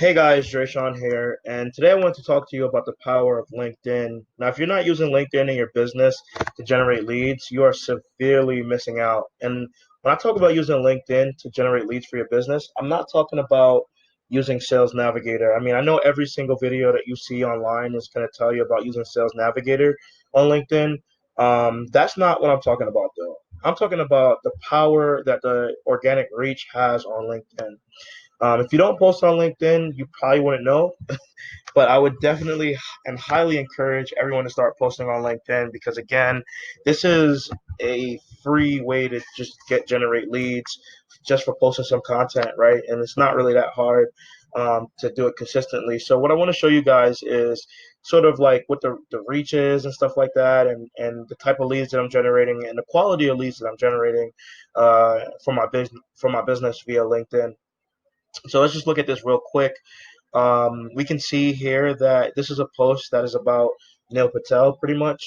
Hey guys, Dresean here, and today I want to talk to you about the power of LinkedIn. Now, if you're not using LinkedIn in your business to generate leads, you are severely missing out. And when I talk about using LinkedIn to generate leads for your business, I'm not talking about using Sales Navigator. I mean, I know every single video that you see online is going to tell you about using Sales Navigator on LinkedIn. That's not what I'm talking about, though. I'm talking about the power that the organic reach has on LinkedIn. If you don't post on LinkedIn, you probably wouldn't know, but I would definitely and highly encourage everyone to start posting on LinkedIn because again, this is a free way to just generate leads just for posting some content, right? And it's not really that hard to do it consistently. So what I want to show you guys is sort of like what the reach is and stuff like that, and the type of leads that I'm generating and the quality of leads that I'm generating for my business via LinkedIn. So let's just look at this real quick. We can see here that this is a post that is about Neil Patel pretty much.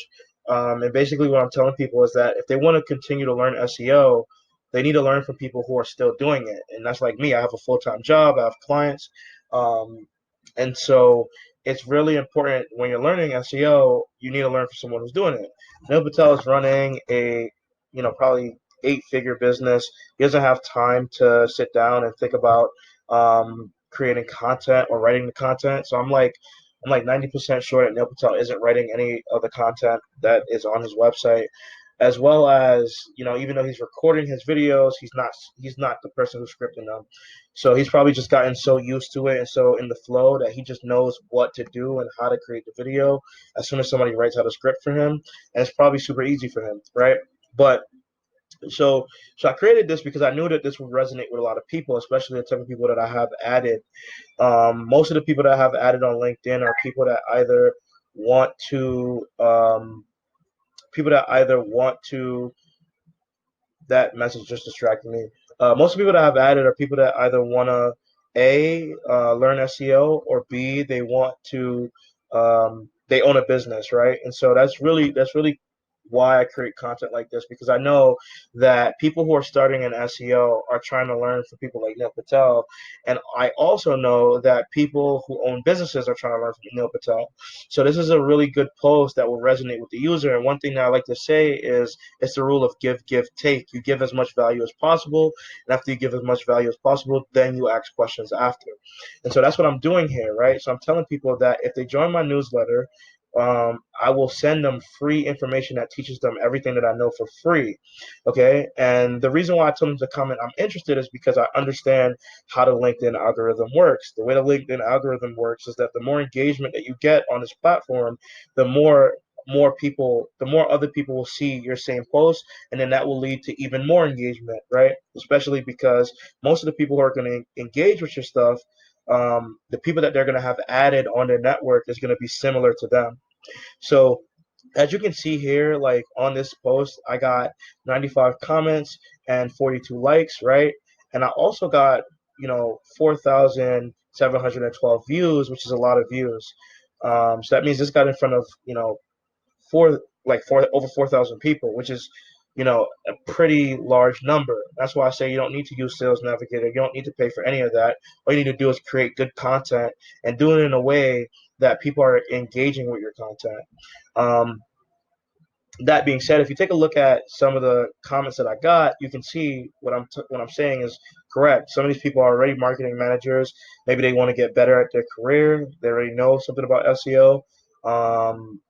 And basically what I'm telling people is that if they want to continue to learn SEO, they need to learn from people who are still doing it. And that's like me. I have a full-time job. I have clients. Um, and so it's really important when you're learning SEO, you need to learn from someone who's doing it. Neil Patel is running a, probably eight-figure business. He doesn't have time to sit down and think about creating content or writing the content. So I'm like 90% sure that Neil Patel isn't writing any of the content that is on his website, as well as even though he's recording his videos, he's not the person who's scripting them. So he's probably just gotten so used to it and so in the flow that he just knows what to do and how to create the video as soon as somebody writes out a script for him, and it's probably super easy for him, right? But so, so I created this because I knew that this would resonate with a lot of people, especially the type of people that I have added. Most of the people that I have added on LinkedIn are want to, people that either want to, that message just distracted me. Most of the people that I've added are people that either want to, learn SEO, or B, they own a business, right? And so that's really why I create content like this, because I know that people who are starting in SEO are trying to learn from people like Neil Patel, and I also know that people who own businesses are trying to learn from Neil Patel. So this is a really good post that will resonate with the user. And one thing that I like to say is it's the rule of give, give, take. You give as much value as possible, and after you give as much value as possible, then you ask questions after. And so that's what I'm doing here, right? So I'm telling people that if they join my newsletter, I will send them free information that teaches them everything that I know for free. Okay. And the reason why I told them to comment I'm interested is because I understand how the LinkedIn algorithm works. The way the LinkedIn algorithm works is that the more engagement that you get on this platform, the the more other people will see your same post, and then that will lead to even more engagement, right? Especially because most of the people who are going to engage with your stuff, the people that they're going to have added on their network is going to be similar to them. So as you can see here, like on this post, I got 95 comments and 42 likes, right? And I also got, 4,712 views, which is a lot of views. So that means this got in front of, over 4,000 people, which is, a pretty large number. That's why I say you don't need to use Sales Navigator. You don't need to pay for any of that. All you need to do is create good content and do it in a way that people are engaging with your content. Um, that being said, if you take a look at some of the comments that I got, you can see what I'm saying is correct. Some of these people are already marketing managers. Maybe they want to get better at their career. They already know something about SEO. Um,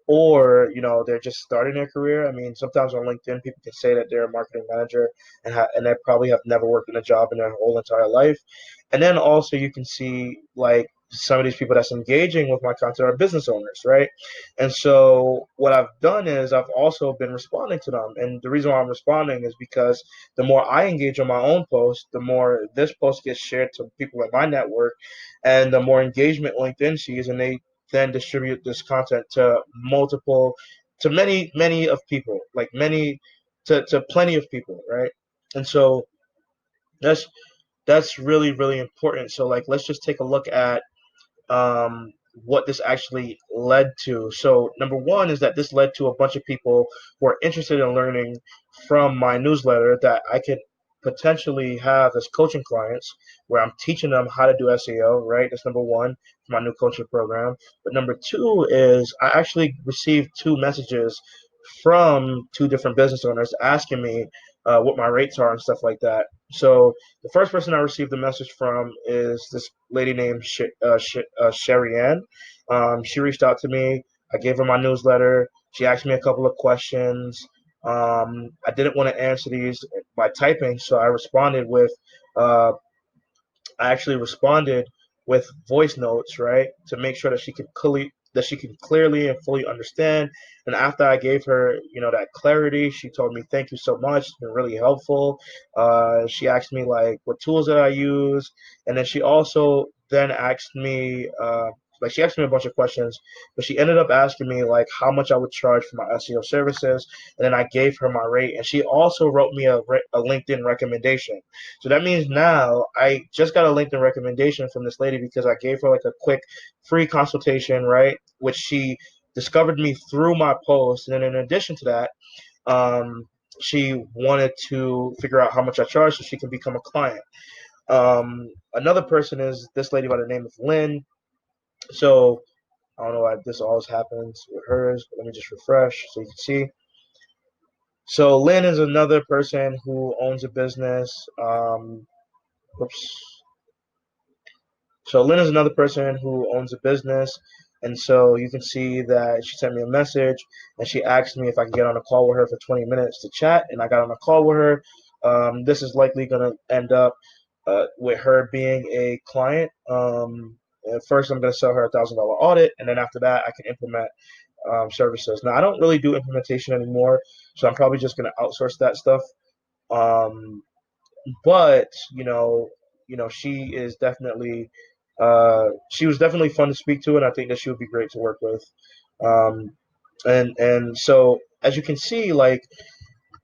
or they're just starting their career. I mean, sometimes on LinkedIn, people can say that they're a marketing manager and they probably have never worked in a job in their whole entire life. And then also you can see like some of these people that's engaging with my content are business owners, right? And so what I've done is I've also been responding to them, and the reason why I'm responding is because the more I engage on my own post, the more this post gets shared to people in my network, and the more engagement LinkedIn sees, and they then distribute this content to many of people, like many, to plenty of people, right? And so that's that's really really important. So like let's just take a look at what this actually led to. So number one is that this led to a bunch of people who are interested in learning from my newsletter that I could potentially have as coaching clients where I'm teaching them how to do SEO, right? That's number one for my new coaching program. But number two is I actually received two messages from two different business owners asking me what my rates are and stuff like that. So the first person I received the message from is this lady named Sherry Ann. She reached out to me. I gave her my newsletter. She asked me a couple of questions. I didn't want to answer these by typing, so uh, I actually responded with voice notes, right, to make sure that she could clearly and fully understand. And after I gave her, that clarity, she told me, "Thank you so much. It's been really helpful." She asked me like what tools that I use, and then she also then asked me. Like she asked me a bunch of questions, but she ended up asking me like how much I would charge for my SEO services, and then I gave her my rate, and she also wrote me a LinkedIn recommendation. So that means now I just got a LinkedIn recommendation from this lady because I gave her like a quick free consultation, right? Which she discovered me through my post. And then in addition to that, um, she wanted to figure out how much I charge so she can become a client. Another person is this lady by the name of Lynn. So I don't know why this always happens with hers, but let me just refresh so you can see. So Lynn is another person who owns a business. Oops. So Lynn is another person who owns a business. And so you can see that she sent me a message and she asked me if I could get on a call with her for 20 minutes to chat. And I got on a call with her. This is likely going to end up with her being a client. First, I'm going to sell her $1,000 audit. And then after that, I can implement services. Now, I don't really do implementation anymore. So I'm probably just going to outsource that stuff. Um, but she is definitely she was definitely fun to speak to, and I think that she would be great to work with. Um, and so as you can see, like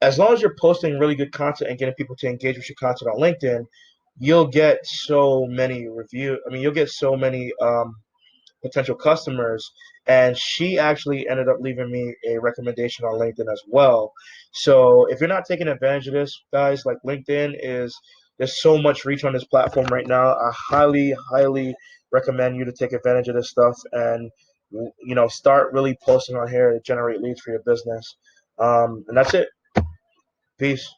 as long as you're posting really good content and getting people to engage with your content on LinkedIn, you'll get so many review. I mean, you'll get so many potential customers. And she actually ended up leaving me a recommendation on LinkedIn as well. So if you're not taking advantage of this, guys, like there's so much reach on this platform right now. I highly, highly recommend you to take advantage of this stuff and start really posting on here to generate leads for your business. And that's it. Peace.